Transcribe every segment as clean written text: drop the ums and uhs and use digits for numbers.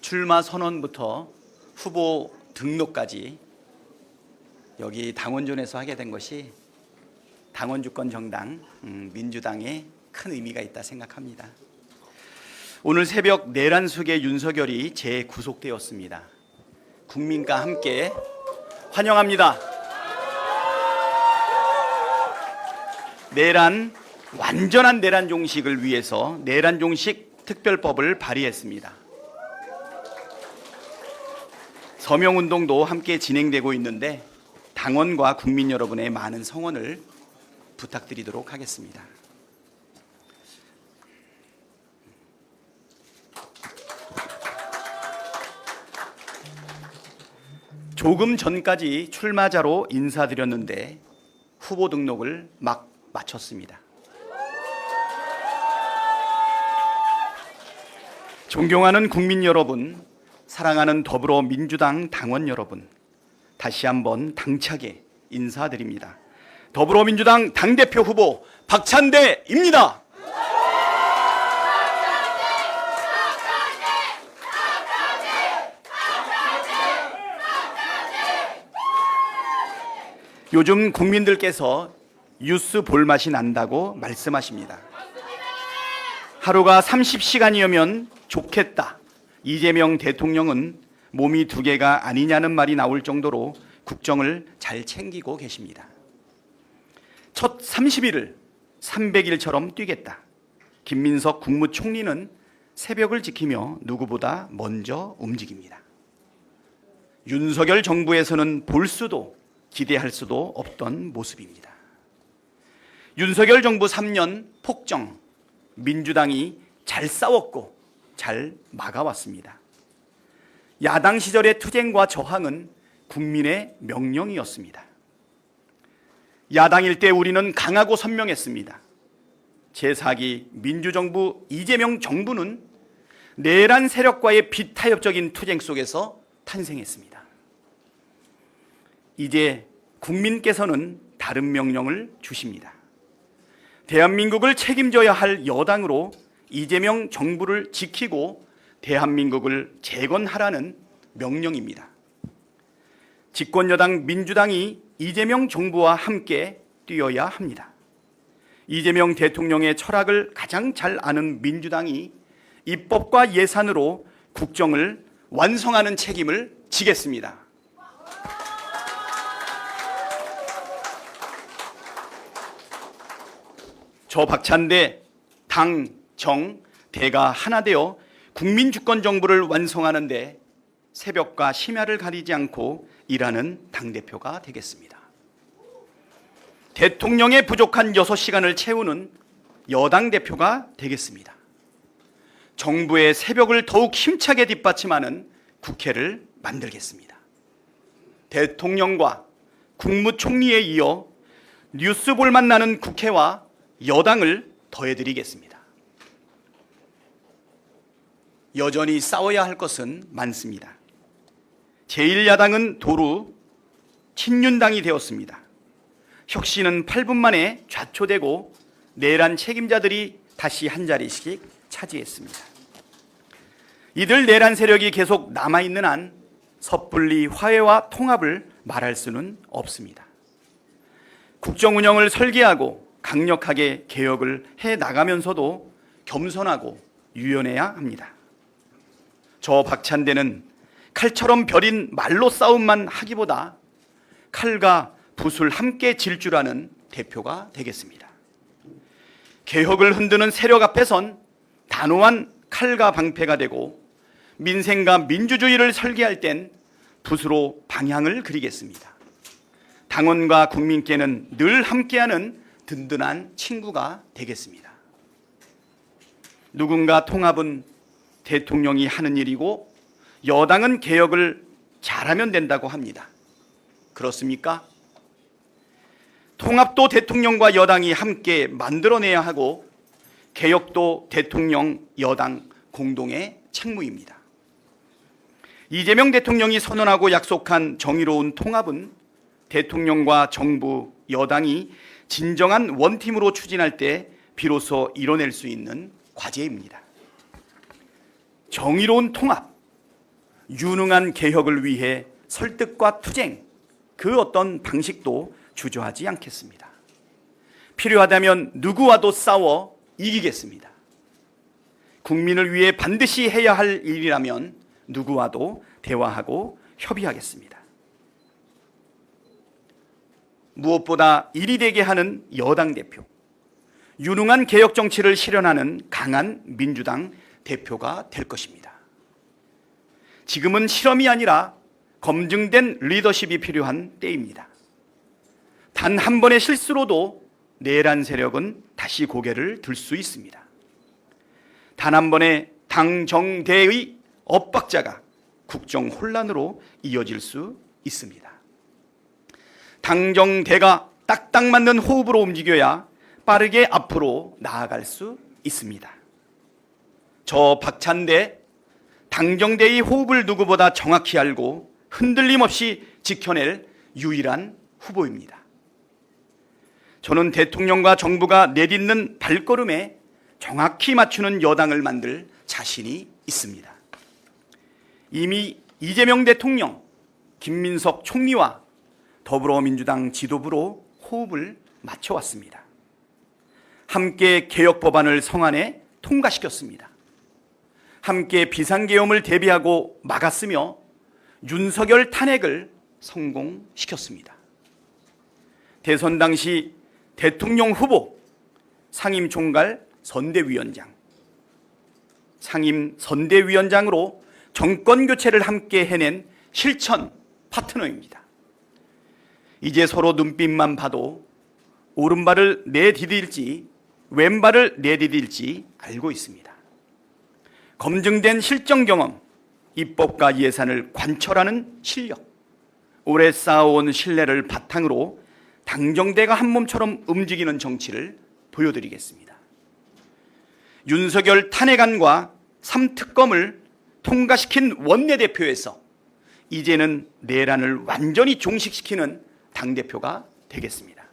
출마 선언부터 후보 등록까지 여기 당원존에서 하게 된 것이 당원 주권 정당 민주당에 큰 의미가 있다 생각합니다. 오늘 새벽 내란 속에 윤석열이 재구속되었습니다. 국민과 함께 환영합니다. 완전한 내란 종식을 위해서 내란 종식 특별법을 발의했습니다. 서명운동도 함께 진행되고 있는데 당원과 국민 여러분의 많은 성원을 부탁드리도록 하겠습니다. 조금 전까지 출마자로 인사드렸는데 후보 등록을 막 마쳤습니다. 존경하는 국민 여러분, 사랑하는 더불어민주당 당원 여러분, 다시 한번 당차게 인사드립니다. 더불어민주당 당대표 후보 박찬대입니다. 요즘 국민들께서 뉴스 볼맛이 난다고 말씀하십니다. 하루가 30시간이면 좋겠다. 이재명 대통령은 몸이 두 개가 아니냐는 말이 나올 정도로 국정을 잘 챙기고 계십니다. 첫 30일을 300일처럼 뛰겠다. 김민석 국무총리는 새벽을 지키며 누구보다 먼저 움직입니다. 윤석열 정부에서는 볼 수도 기대할 수도 없던 모습입니다. 윤석열 정부 3년 폭정, 민주당이 잘 싸웠고 잘 막아왔습니다. 야당 시절의 투쟁과 저항은 국민의 명령이었습니다. 야당일 때 우리는 강하고 선명했습니다. 제4기 민주정부 이재명 정부는 내란 세력과의 비타협적인 투쟁 속에서 탄생했습니다. 이제 국민께서는 다른 명령을 주십니다. 대한민국을 책임져야 할 여당으로 이재명 정부를 지키고 대한민국을 재건하라는 명령입니다. 집권여당 민주당이 이재명 정부와 함께 뛰어야 합니다. 이재명 대통령의 철학을 가장 잘 아는 민주당이 입법과 예산으로 국정을 완성하는 책임을 지겠습니다. 저 박찬대 당, 정, 대가 하나 되어 국민주권정부를 완성하는 데 새벽과 심야를 가리지 않고 일하는 당대표가 되겠습니다. 대통령의 부족한 6시간을 채우는 여당 대표가 되겠습니다. 정부의 새벽을 더욱 힘차게 뒷받침하는 국회를 만들겠습니다. 대통령과 국무총리에 이어 뉴스 볼맛 나는 국회와 여당을 더해드리겠습니다. 여전히 싸워야 할 것은 많습니다. 제1야당은 도루 친윤당이 되었습니다. 혁신은 8분 만에 좌초되고 내란 책임자들이 다시 한 자리씩 차지했습니다. 이들 내란 세력이 계속 남아있는 한 섣불리 화해와 통합을 말할 수는 없습니다. 국정 운영을 설계하고 강력하게 개혁을 해나가면서도 겸손하고 유연해야 합니다. 저 박찬대는 칼처럼 벼린 말로 싸움만 하기보다 칼과 붓을 함께 질 줄 아는 대표가 되겠습니다. 개혁을 흔드는 세력 앞에선 단호한 칼과 방패가 되고 민생과 민주주의를 설계할 땐 붓으로 방향을 그리겠습니다. 당원과 국민께는 늘 함께하는 든든한 친구가 되겠습니다. 누군가 통합은 대통령이 하는 일이고 여당은 개혁을 잘하면 된다고 합니다. 그렇습니까? 통합도 대통령과 여당이 함께 만들어내야 하고 개혁도 대통령, 여당 공동의 책무입니다. 이재명 대통령이 선언하고 약속한 정의로운 통합은 대통령과 정부, 여당이 진정한 원팀으로 추진할 때 비로소 이뤄낼 수 있는 과제입니다. 정의로운 통합, 유능한 개혁을 위해 설득과 투쟁, 그 어떤 방식도 주저하지 않겠습니다. 필요하다면 누구와도 싸워 이기겠습니다. 국민을 위해 반드시 해야 할 일이라면 누구와도 대화하고 협의하겠습니다. 무엇보다 일이 되게 하는 여당 대표, 유능한 개혁 정치를 실현하는 강한 민주당 대표가 될 것입니다. 지금은 실험이 아니라 검증된 리더십이 필요한 때입니다. 단 한 번의 실수로도 내란 세력은 다시 고개를 들 수 있습니다. 단 한 번의 당정대의 엇박자가 국정 혼란으로 이어질 수 있습니다. 당정대가 딱딱 맞는 호흡으로 움직여야 빠르게 앞으로 나아갈 수 있습니다. 저 박찬대 당정대의 호흡을 누구보다 정확히 알고 흔들림 없이 지켜낼 유일한 후보입니다. 저는 대통령과 정부가 내딛는 발걸음에 정확히 맞추는 여당을 만들 자신이 있습니다. 이미 이재명 대통령, 김민석 총리와 더불어민주당 지도부로 호흡을 맞춰왔습니다. 함께 개혁 법안을 성안에 통과시켰습니다. 함께 비상계엄을 대비하고 막았으며 윤석열 탄핵을 성공시켰습니다. 대선 당시 대통령 후보, 상임총괄 선대위원장, 상임 선대위원장으로 정권 교체를 함께 해낸 실천 파트너입니다. 이제 서로 눈빛만 봐도 오른발을 내디딜지 왼발을 내디딜지 알고 있습니다. 검증된 실정 경험, 입법과 예산을 관철하는 실력, 오래 쌓아온 신뢰를 바탕으로 당정대가 한 몸처럼 움직이는 정치를 보여드리겠습니다. 윤석열 탄핵안과 3특검을 통과시킨 원내대표에서 이제는 내란을 완전히 종식시키는 당대표가 되겠습니다.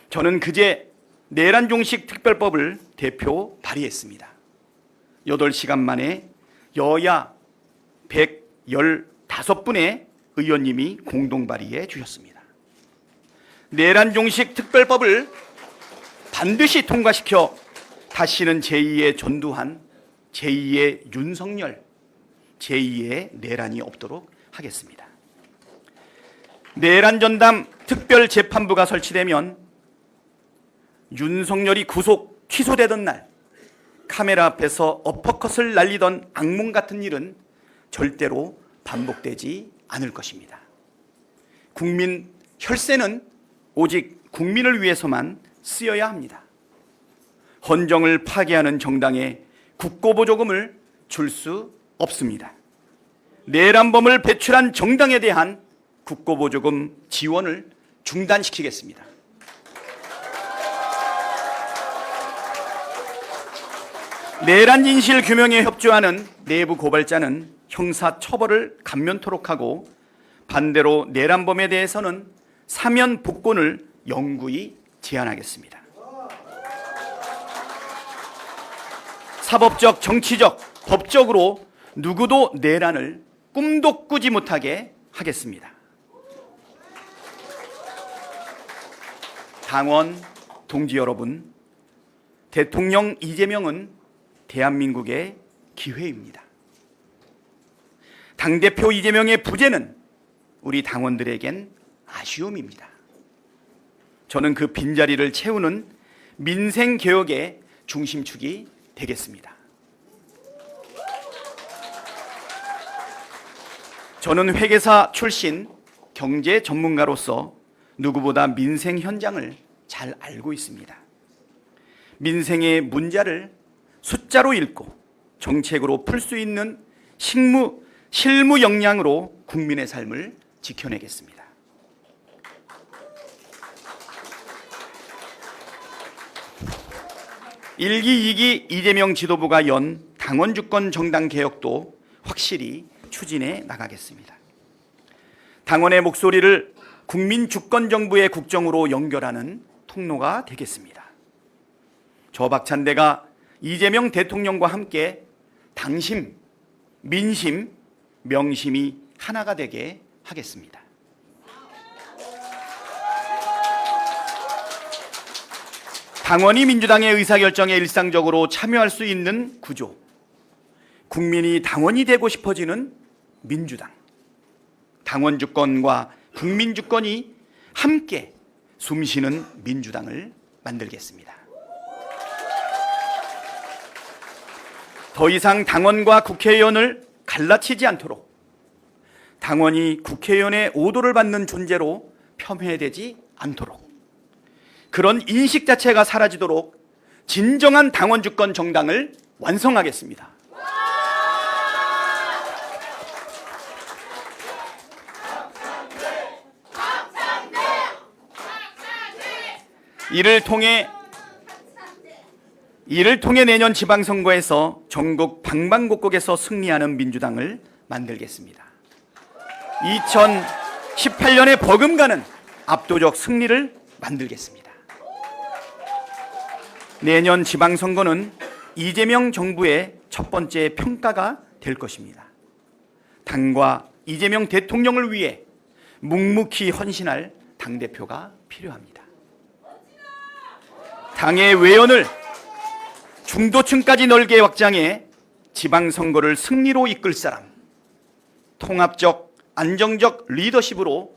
저는 그제 내란 종식 특별법을 대표 발의했습니다. 8시간 만에 여야 115분의 의원님이 공동 발의해 주셨습니다. 내란 종식 특별법을 반드시 통과시켜 다시는 제2의 전두환, 제2의 윤석열, 제2의 내란이 없도록 하겠습니다. 내란 전담 특별재판부가 설치되면 윤석열이 구속 취소되던 날 카메라 앞에서 어퍼컷을 날리던 악몽 같은 일은 절대로 반복되지 않을 것입니다. 국민 혈세는 오직 국민을 위해서만 쓰여야 합니다. 헌정을 파괴하는 정당에 국고보조금을 줄 수 없습니다. 내란범을 배출한 정당에 대한 국고보조금 지원을 중단시키겠습니다. 내란 진실 규명에 협조하는 내부 고발자는 형사 처벌을 감면토록 하고 반대로 내란범에 대해서는 사면 복권을 영구히 제한하겠습니다. 사법적, 정치적, 법적으로 누구도 내란을 꿈도 꾸지 못하게 하겠습니다. 당원, 동지 여러분, 대통령 이재명은 대한민국의 기회입니다. 당대표 이재명의 부재는 우리 당원들에겐 아쉬움입니다. 저는 그 빈자리를 채우는 민생개혁의 중심축이 되겠습니다. 저는 회계사 출신 경제 전문가로서 누구보다 민생 현장을 잘 알고 있습니다. 민생의 문자를 숫자로 읽고 정책으로 풀 수 있는 실무 역량으로 국민의 삶을 지켜내겠습니다. 일기 2기 이재명 지도부가 연 당원 주권 정당 개혁도 확실히 추진해 나가겠습니다. 당원의 목소리를 국민 주권 정부의 국정으로 연결하는 통로가 되겠습니다. 저 박찬대가 이재명 대통령과 함께 당심, 민심, 명심이 하나가 되게 하겠습니다. 당원이 민주당의 의사결정에 일상적으로 참여할 수 있는 구조, 국민이 당원이 되고 싶어지는 민주당, 당원 주권과 국민 주권이 함께 숨쉬는 민주당을 만들겠습니다. 더 이상 당원과 국회의원을 갈라치지 않도록 당원이 국회의원의 오도를 받는 존재로 폄훼되지 않도록 그런 인식 자체가 사라지도록 진정한 당원 주권 정당을 완성하겠습니다. 이를 통해 내년 지방선거에서 전국 방방곡곡에서 승리하는 민주당을 만들겠습니다. 2018년에 버금가는 압도적 승리를 만들겠습니다. 내년 지방선거는 이재명 정부의 첫 번째 평가가 될 것입니다. 당과 이재명 대통령을 위해 묵묵히 헌신할 당대표가 필요합니다. 당의 외연을 중도층까지 넓게 확장해 지방선거를 승리로 이끌 사람, 통합적, 안정적 리더십으로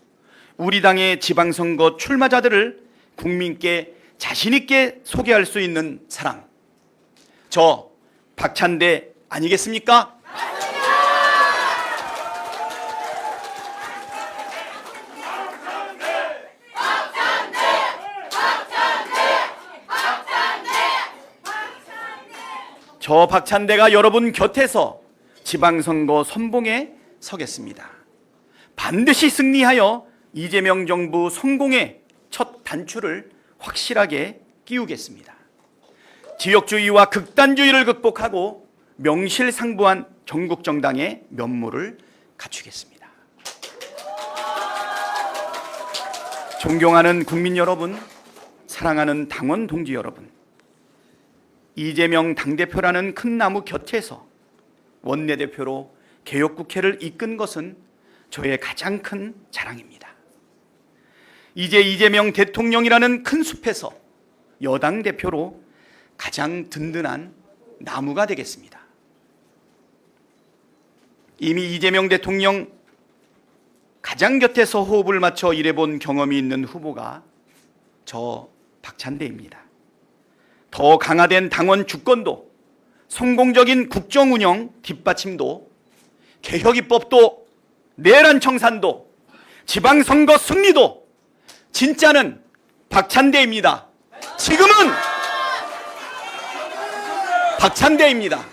우리 당의 지방선거 출마자들을 국민께 자신있게 소개할 수 있는 사람, 저 박찬대 아니겠습니까? 저 박찬대가 여러분 곁에서 지방선거 선봉에 서겠습니다. 반드시 승리하여 이재명 정부 성공의 첫 단추를 확실하게 끼우겠습니다. 지역주의와 극단주의를 극복하고 명실상부한 전국정당의 면모를 갖추겠습니다. 존경하는 국민 여러분, 사랑하는 당원 동지 여러분, 이재명 당대표라는 큰 나무 곁에서 원내대표로 개혁국회를 이끈 것은 저의 가장 큰 자랑입니다. 이제 이재명 대통령이라는 큰 숲에서 여당 대표로 가장 든든한 나무가 되겠습니다. 이미 이재명 대통령 가장 곁에서 호흡을 맞춰 일해본 경험이 있는 후보가 저 박찬대입니다. 더 강화된 당원 주권도, 성공적인 국정운영 뒷받침도, 개혁입법도, 내란 청산도, 지방선거 승리도 진짜는 박찬대입니다. 지금은 박찬대입니다.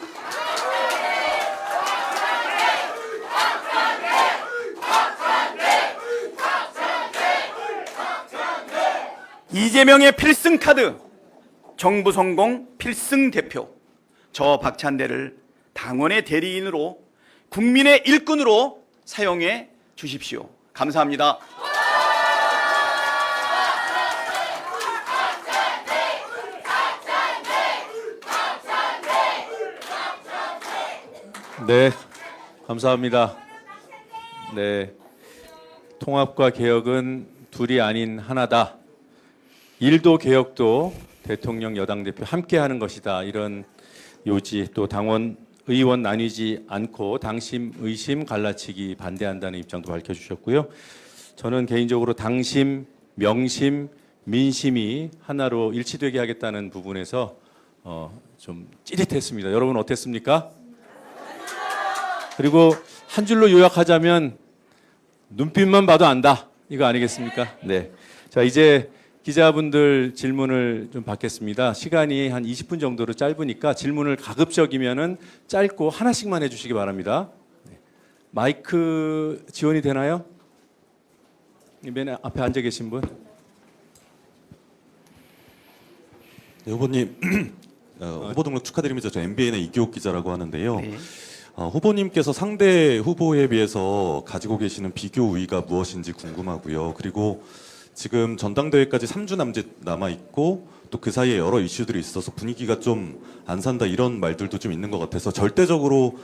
이재명의 필승카드, 정부 성공 필승 대표, 저 박찬대를 당원의 대리인으로 국민의 일꾼으로 사용해 주십시오. 감사합니다. 네, 감사합니다. 네, 통합과 개혁은 둘이 아닌 하나다. 일도 개혁도 대통령 여당 대표 함께 하는 것이다. 이런 요지, 또 당원 의원 나뉘지 않고 당심 의심 갈라치기 반대한다는 입장도 밝혀주셨고요. 저는 개인적으로 당심 명심 민심이 하나로 일치되게 하겠다는 부분에서 좀 찌릿했습니다. 여러분 어땠습니까? 그리고 한 줄로 요약하자면 눈빛만 봐도 안다, 이거 아니겠습니까? 네. 자, 이제 기자분들 질문을 좀 받겠습니다. 시간이 한 20분 정도로 짧으니까 질문을 가급적이면은 짧고 하나씩만 해주시기 바랍니다. 네. 마이크 지원이 되나요? 맨 앞에 앉아 계신 분. 네, 후보님, 후보 등록 축하드립니다. 저 MBN의 이기옥 기자라고 하는데요. 네. 후보님께서 상대 후보에 비해서 가지고 계시는 비교 우위가 무엇인지 궁금하고요. 그리고 지금 전당대회까지 3주 남짓 남아 있고 또 그 사이에 여러 이슈들이 있어서 분위기가 좀 안 산다, 이런 말들도 좀 있는 것 같아서 절대적으로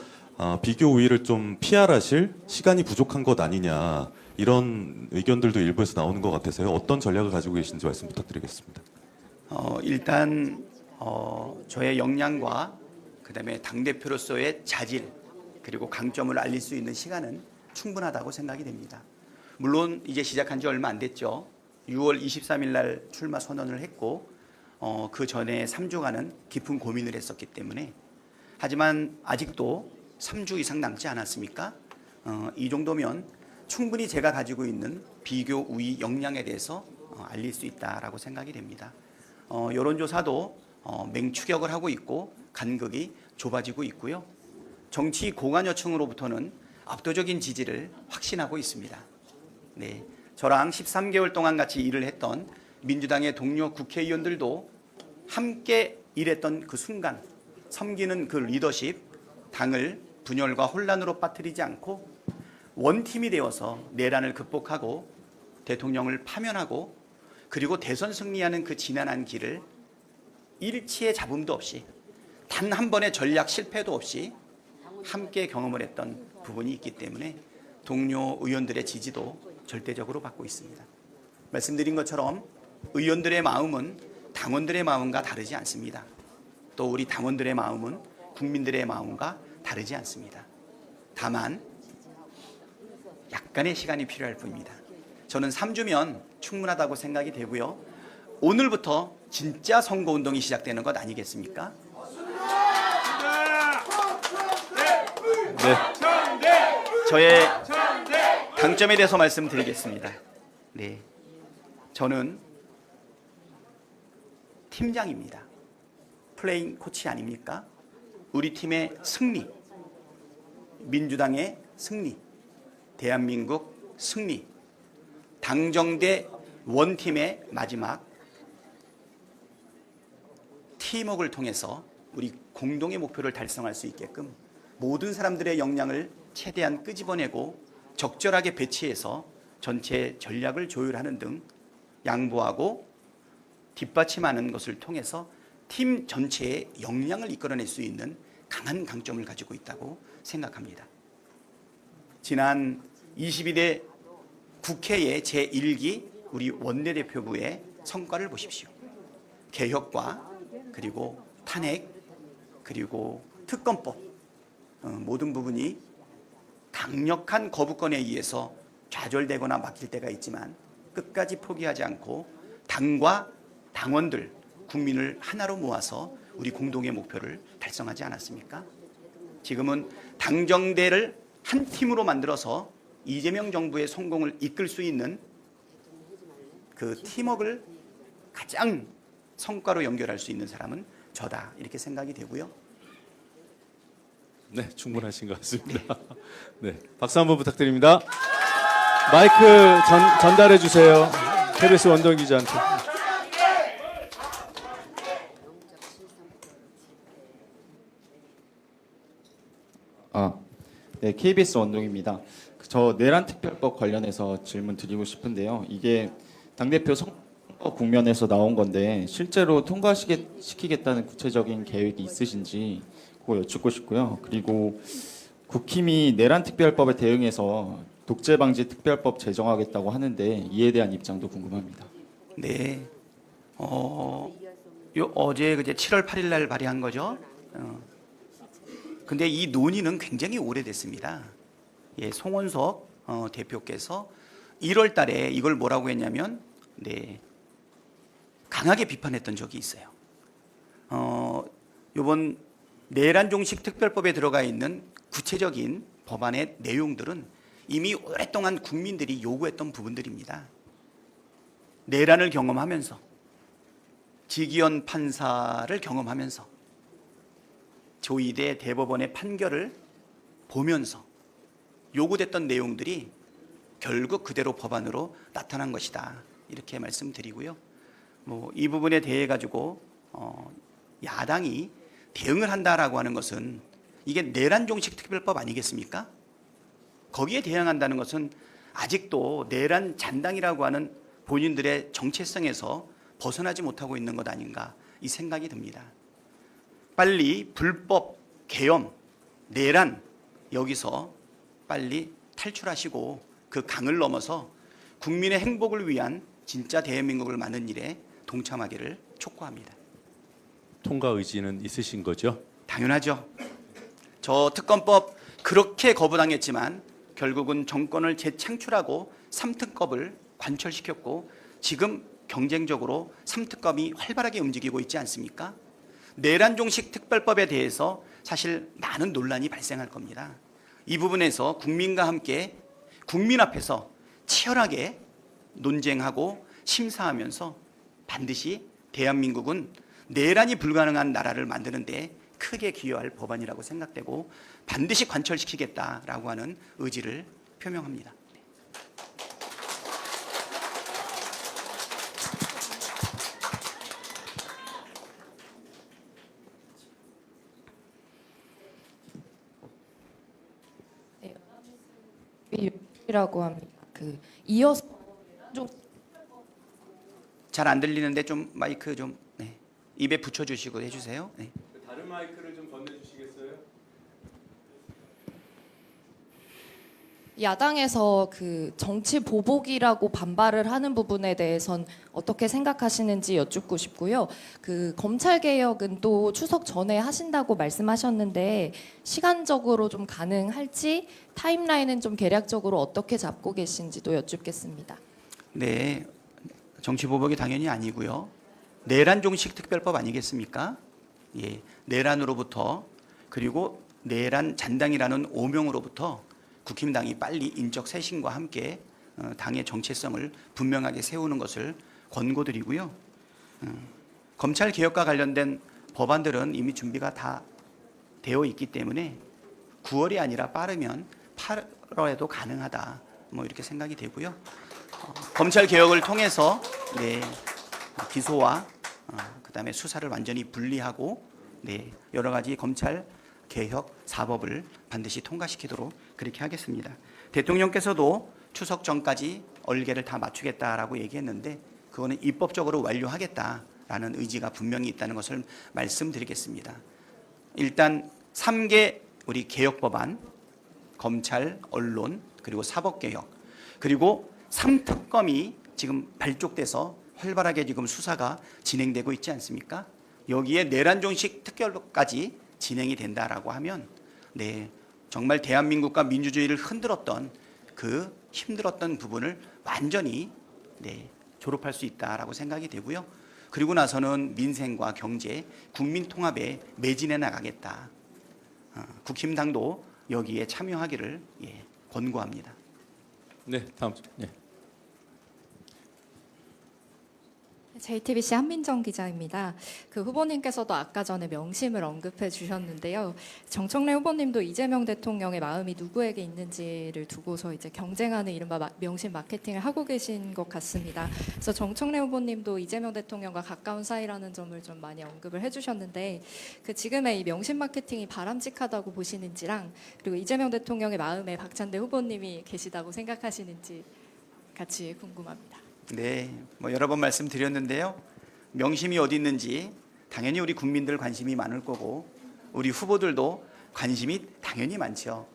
비교 우위를 좀 피할하실 시간이 부족한 것 아니냐 이런 의견들도 일부에서 나오는 것 같아서요. 어떤 전략을 가지고 계신지 말씀 부탁드리겠습니다. 일단 저의 역량과 그다음에 당 대표로서의 자질 그리고 강점을 알릴 수 있는 시간은 충분하다고 생각이 됩니다. 물론 이제 시작한 지 얼마 안 됐죠. 6월 23일 날 출마 선언을 했고 그 전에 3주간은 깊은 고민을 했었기 때문에 하지만 아직도 3주 이상 남지 않았습니까? 이 정도면 충분히 제가 가지고 있는 비교 우위 역량에 대해서 알릴 수 있다라고 생각이 됩니다. 여론조사도 맹추격을 하고 있고 간극이 좁아지고 있고요. 정치 고관여층으로부터는 압도적인 지지를 확신하고 있습니다. 네, 저랑 13개월 동안 같이 일을 했던 민주당의 동료 국회의원들도 함께 일했던 그 순간 섬기는 그 리더십, 당을 분열과 혼란으로 빠뜨리지 않고 원팀이 되어서 내란을 극복하고 대통령을 파면하고 그리고 대선 승리하는 그 지난한 길을 일치의 잡음도 없이 단 한 번의 전략 실패도 없이 함께 경험을 했던 부분이 있기 때문에 동료 의원들의 지지도 절대적으로 받고 있습니다. 말씀드린 것처럼 의원들의 마음은 당원들의 마음과 다르지 않습니다. 또 우리 당원들의 마음은 국민들의 마음과 다르지 않습니다. 다만 약간의 시간이 필요할 뿐입니다. 저는 3주면 충분하다고 생각이 되고요. 오늘부터 진짜 선거운동이 시작되는 것 아니겠습니까? 네. 저의 강점에 대해서 말씀드리겠습니다. 네. 저는 팀장입니다. 플레잉 코치 아닙니까? 우리 팀의 승리, 민주당의 승리, 대한민국 승리, 당정대 원팀의 마지막 팀워크를 통해서 우리 공동의 목표를 달성할 수 있게끔 모든 사람들의 역량을 최대한 끄집어내고 적절하게 배치해서 전체 전략을 조율하는 등 양보하고 뒷받침하는 것을 통해서 팀 전체의 역량을 이끌어낼 수 있는 강한 강점을 가지고 있다고 생각합니다. 지난 22대 국회의 제1기 우리 원내대표부의 성과를 보십시오. 개혁과 그리고 탄핵 그리고 특검법 모든 부분이 강력한 거부권에 의해서 좌절되거나 막힐 때가 있지만 끝까지 포기하지 않고 당과 당원들, 국민을 하나로 모아서 우리 공동의 목표를 달성하지 않았습니까? 지금은 당정대를 한 팀으로 만들어서 이재명 정부의 성공을 이끌 수 있는 그 팀워크를 가장 성과로 연결할 수 있는 사람은 저다 이렇게 생각이 되고요. 네, 충분하신 것 같습니다. 네, 박수 한번 부탁드립니다. 마이크 전달해 주세요. KBS 원동 기자한테. 네, KBS 원동입니다. 저 내란 특별법 관련해서 질문 드리고 싶은데요. 이게 당대표 선거 국면에서 나온 건데 실제로 통과시키겠다는 구체적인 계획이 있으신지 그거 여쭙고 싶고요. 그리고 국힘이 내란 특별법에 대응해서 독재 방지 특별법 제정하겠다고 하는데 이에 대한 입장도 궁금합니다. 네. 어제 그제 7월 8일 날 발의한 거죠. 근데 이 논의는 굉장히 오래됐습니다. 예, 송원석 대표께서 1월 달에 이걸 뭐라고 했냐면 네. 강하게 비판했던 적이 있어요. 이번 내란 종식 특별법에 들어가 있는 구체적인 법안의 내용들은 이미 오랫동안 국민들이 요구했던 부분들입니다. 내란을 경험하면서 지기현 판사를 경험하면서 조이대 대법원의 판결을 보면서 요구됐던 내용들이 결국 그대로 법안으로 나타난 것이다 이렇게 말씀드리고요. 이 부분에 대해 가지고 야당이 대응을 한다라고 하는 것은 이게 내란 종식 특별법 아니겠습니까? 거기에 대응한다는 것은 아직도 내란 잔당이라고 하는 본인들의 정체성에서 벗어나지 못하고 있는 것 아닌가 이 생각이 듭니다. 빨리 불법 계엄, 내란 여기서 빨리 탈출하시고 그 강을 넘어서 국민의 행복을 위한 진짜 대한민국을 만드는 일에 동참하기를 촉구합니다. 통과 의지는 있으신 거죠? 당연하죠. 저 특검법 그렇게 거부당했지만 결국은 정권을 재창출하고 3특검을 관철시켰고 지금 경쟁적으로 3특검이 활발하게 움직이고 있지 않습니까? 내란종식 특별법에 대해서 사실 많은 논란이 발생할 겁니다. 이 부분에서 국민과 함께 국민 앞에서 치열하게 논쟁하고 심사하면서 반드시 대한민국은 내란이 불가능한 나라를 만드는데 크게 기여할 법안이라고 생각되고 반드시 관철시키겠다라고 하는 의지를 표명합니다. 이라고 합니다. 그 이어서 좀 잘 안 들리는데 좀 마이크 좀 입에 붙여주시고 해주세요. 네. 다른 마이크를 좀 건네주시겠어요? 야당에서 그 정치 보복이라고 반발을 하는 부분에 대해선 어떻게 생각하시는지 여쭙고 싶고요. 그 검찰 개혁은 또 추석 전에 하신다고 말씀하셨는데 시간적으로 좀 가능할지 타임라인은 좀 계략적으로 어떻게 잡고 계신지도 여쭙겠습니다. 네, 정치 보복이 당연히 아니고요. 내란 종식 특별법 아니겠습니까? 예, 내란으로부터 그리고 내란 잔당이라는 오명으로부터 국힘당이 빨리 인적 쇄신과 함께 당의 정체성을 분명하게 세우는 것을 권고드리고요. 검찰 개혁과 관련된 법안들은 이미 준비가 다 되어 있기 때문에 9월이 아니라 빠르면 8월에도 가능하다. 뭐 이렇게 생각이 되고요. 검찰 개혁을 통해서 기소와 그다음에 수사를 완전히 분리하고 여러 가지 검찰 개혁 사법을 반드시 통과시키도록 그렇게 하겠습니다. 대통령께서도 추석 전까지 얼개를 다 맞추겠다라고 얘기했는데 그거는 입법적으로 완료하겠다라는 의지가 분명히 있다는 것을 말씀드리겠습니다. 일단 3개 우리 개혁 법안, 검찰, 언론, 그리고 사법개혁, 그리고 3특검이 지금 발족돼서 활발하게 지금 수사가 진행되고 있지 않습니까? 여기에 내란종식 특별법까지 진행이 된다라고 하면 정말 대한민국과 민주주의를 흔들었던 그 힘들었던 부분을 완전히 졸업할 수 있다라고 생각이 되고요. 그리고 나서는 민생과 경제, 국민 통합에 매진해 나가겠다. 국힘당도 여기에 참여하기를 권고합니다. 네, 다음. 네. JTBC 한민정 기자입니다. 그 후보님께서도 아까 전에 명심을 언급해 주셨는데요. 정청래 후보님도 이재명 대통령의 마음이 누구에게 있는지를 두고서 이제 경쟁하는 이른바 명심 마케팅을 하고 계신 것 같습니다. 그래서 정청래 후보님도 이재명 대통령과 가까운 사이라는 점을 좀 많이 언급을 해주셨는데 그 지금의 이 명심 마케팅이 바람직하다고 보시는지랑 그리고 이재명 대통령의 마음에 박찬대 후보님이 계시다고 생각하시는지 같이 궁금합니다. 네, 뭐 여러 번 말씀드렸는데요. 명심이 어디 있는지 당연히 우리 국민들 관심이 많을 거고 우리 후보들도 관심이 당연히 많죠.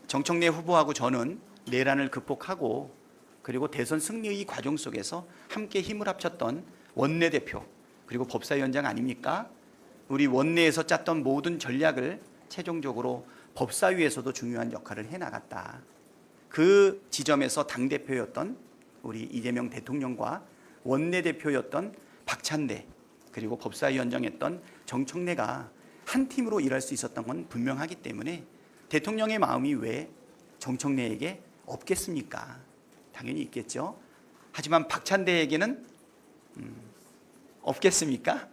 정청래 후보하고 저는 내란을 극복하고 그리고 대선 승리의 과정 속에서 함께 힘을 합쳤던 원내대표 그리고 법사위원장 아닙니까? 우리 원내에서 짰던 모든 전략을 최종적으로 법사위에서도 중요한 역할을 해나갔다. 그 지점에서 당대표였던 우리 이재명 대통령과 원내대표였던 박찬대 그리고 법사위원장했던 정청래가 한 팀으로 일할 수 있었던 건 분명하기 때문에 대통령의 마음이 왜 정청래에게 없겠습니까? 당연히 있겠죠. 하지만 박찬대에게는 없겠습니까?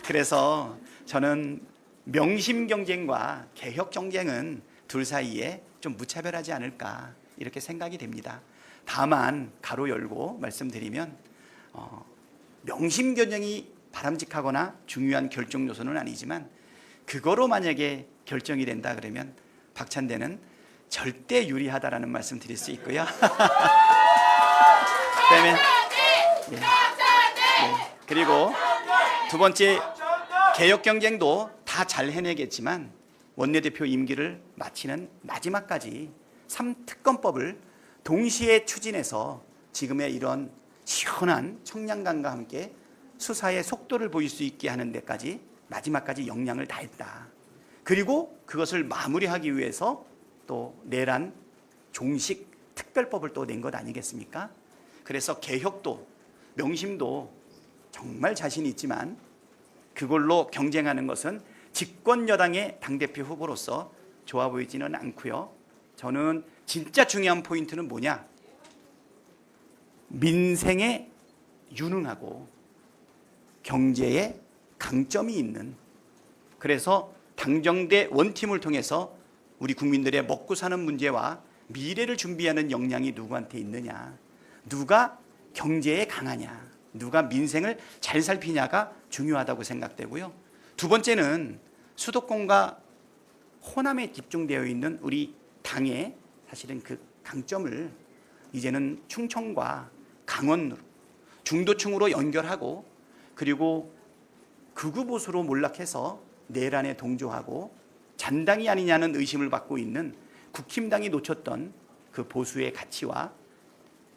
그래서 저는 명심 경쟁과 개혁 경쟁은 둘 사이에 좀 무차별하지 않을까 이렇게 생각이 됩니다. 다만 가로 열고 말씀드리면 명심 경쟁이 바람직하거나 중요한 결정 요소는 아니지만 그거로 만약에 결정이 된다 그러면 박찬대는 절대 유리하다라는 말씀 드릴 수 있고요. 그다음에 그리고 두 번째 개혁 경쟁도 다 잘 해내겠지만 원내대표 임기를 마치는 마지막까지 3특검법을 동시에 추진해서 지금의 이런 시원한 청량감과 함께 수사의 속도를 보일 수 있게 하는 데까지 마지막까지 역량을 다했다. 그리고 그것을 마무리하기 위해서 또 내란 종식 특별법을 또 낸 것 아니겠습니까? 그래서 개혁도 명심도 정말 자신 있지만 그걸로 경쟁하는 것은 집권 여당의 당대표 후보로서 좋아 보이지는 않고요. 저는 진짜 중요한 포인트는 뭐냐? 민생에 유능하고 경제에 강점이 있는, 그래서 당정대 원팀을 통해서 우리 국민들의 먹고 사는 문제와 미래를 준비하는 역량이 누구한테 있느냐, 누가 경제에 강하냐, 누가 민생을 잘 살피냐가 중요하다고 생각되고요. 두 번째는 수도권과 호남에 집중되어 있는 우리 당의 사실은 그 강점을 이제는 충청과 강원으로 중도층으로 연결하고, 그리고 극우 보수로 몰락해서 내란에 동조하고 잔당이 아니냐는 의심을 받고 있는 국힘당이 놓쳤던 그 보수의 가치와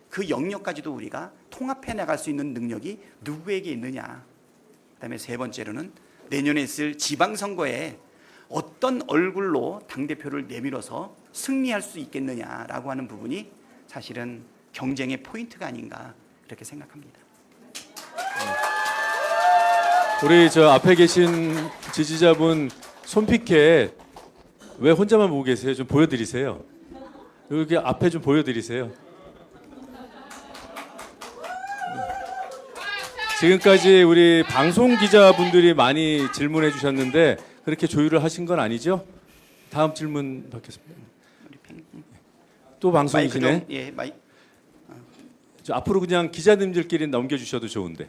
그 영역까지도 우리가 통합해 나갈 수 있는 능력이 누구에게 있느냐. 그다음에 세 번째로는 내년에 있을 지방선거에 어떤 얼굴로 당대표를 내밀어서 승리할 수 있겠느냐라고 하는 부분이 사실은 경쟁의 포인트가 아닌가 이렇게 생각합니다. 우리 저 앞에 계신 지지자분 손피켓 왜 혼자만 보고 계세요? 좀 보여드리세요. 여기 앞에 좀 보여드리세요. 지금까지 우리 방송 기자분들이 많이 질문해 주셨는데 그렇게 조율을 하신 건 아니죠? 다음 질문 받겠습니다. 또 방송이시네. 마이크 좀, 예, 저 앞으로 그냥 기자님들끼리 넘겨주셔도 좋은데.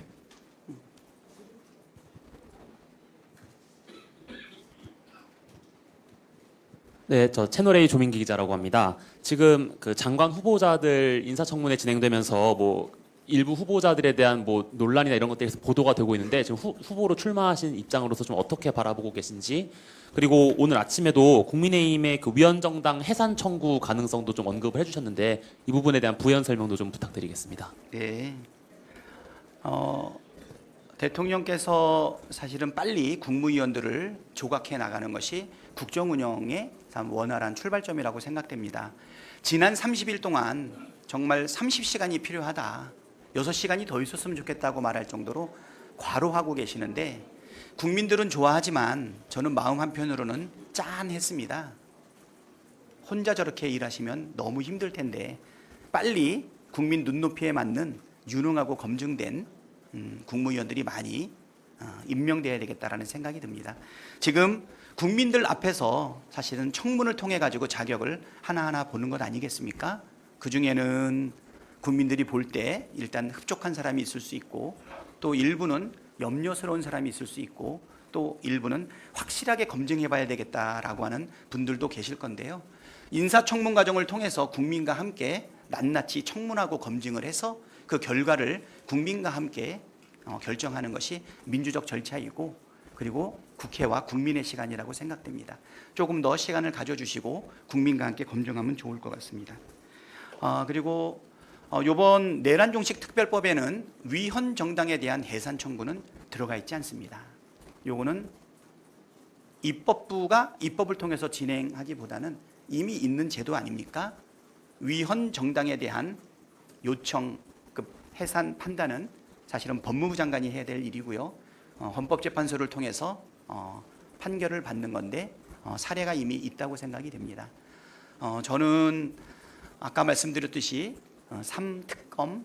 네, 저 채널A 조민기 기자라고 합니다. 지금 그 장관 후보자들 인사청문회 진행되면서 뭐 일부 후보자들에 대한 뭐 논란이나 이런 것들에 대해서 보도가 되고 있는데 지금 후보로 출마하신 입장으로서 좀 어떻게 바라보고 계신지, 그리고 오늘 아침에도 국민의힘의 그 위원정당 해산 청구 가능성도 좀 언급을 해주셨는데 이 부분에 대한 부연 설명도 좀 부탁드리겠습니다. 네. 대통령께서 사실은 빨리 국무위원들을 조각해 나가는 것이 국정 운영의 참 원활한 출발점이라고 생각됩니다. 지난 30일 동안 정말 30시간이 필요하다, 6시간이 더 있었으면 좋겠다고 말할 정도로 과로하고 계시는데, 국민들은 좋아하지만 저는 마음 한편으로는 짠했습니다. 혼자 저렇게 일하시면 너무 힘들 텐데 빨리 국민 눈높이에 맞는 유능하고 검증된 국무위원들이 많이 임명돼야 되겠다라는 생각이 듭니다. 지금 국민들 앞에서 사실은 청문을 통해 가지고 자격을 하나하나 보는 것 아니겠습니까? 그 중에는 국민들이 볼 때 일단 흡족한 사람이 있을 수 있고, 또 일부는 염려스러운 사람이 있을 수 있고, 또 일부는 확실하게 검증해 봐야 되겠다라고 하는 분들도 계실 건데요. 인사청문 과정을 통해서 국민과 함께 낱낱이 청문하고 검증을 해서 그 결과를 국민과 함께 결정하는 것이 민주적 절차이고, 그리고 국회와 국민의 시간이라고 생각됩니다. 조금 더 시간을 가져주시고 국민과 함께 검증하면 좋을 것 같습니다. 그리고 이번 내란 종식 특별법에는 위헌 정당에 대한 해산 청구는 들어가 있지 않습니다. 요거는 입법부가 입법을 통해서 진행하기보다는 이미 있는 제도 아닙니까? 위헌 정당에 대한 요청급 해산 판단은 사실은 법무부 장관이 해야 될 일이고요. 헌법재판소를 통해서 판결을 받는 건데 사례가 이미 있다고 생각이 됩니다. 저는 아까 말씀드렸듯이 3특검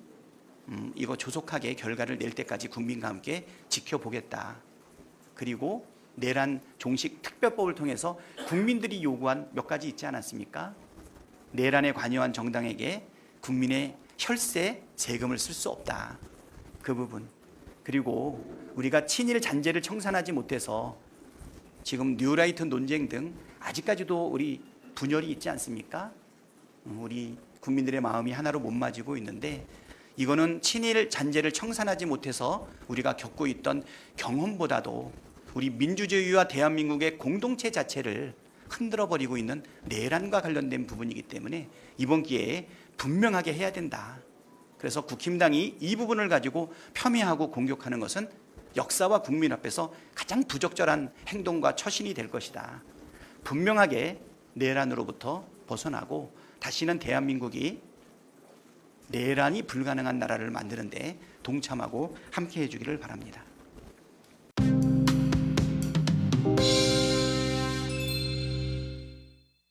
이거 조속하게 결과를 낼 때까지 국민과 함께 지켜보겠다. 그리고 내란 종식 특별법을 통해서 국민들이 요구한 몇 가지 있지 않았습니까? 내란에 관여한 정당에게 국민의 혈세 세금을 쓸 수 없다. 그 부분. 그리고 우리가 친일 잔재를 청산하지 못해서 지금 뉴라이트 논쟁 등 아직까지도 우리 분열이 있지 않습니까? 우리 국민들의 마음이 하나로 못 맞이고 있는데, 이거는 친일 잔재를 청산하지 못해서 우리가 겪고 있던 경험보다도 우리 민주주의와 대한민국의 공동체 자체를 흔들어 버리고 있는 내란과 관련된 부분이기 때문에 이번 기회에 분명하게 해야 된다. 그래서 국힘당이 이 부분을 가지고 폄훼하고 공격하는 것은 역사와 국민 앞에서 가장 부적절한 행동과 처신이 될 것이다. 분명하게 내란으로부터 벗어나고 다시는 대한민국이 내란이 불가능한 나라를 만드는 데 동참하고 함께 해주기를 바랍니다.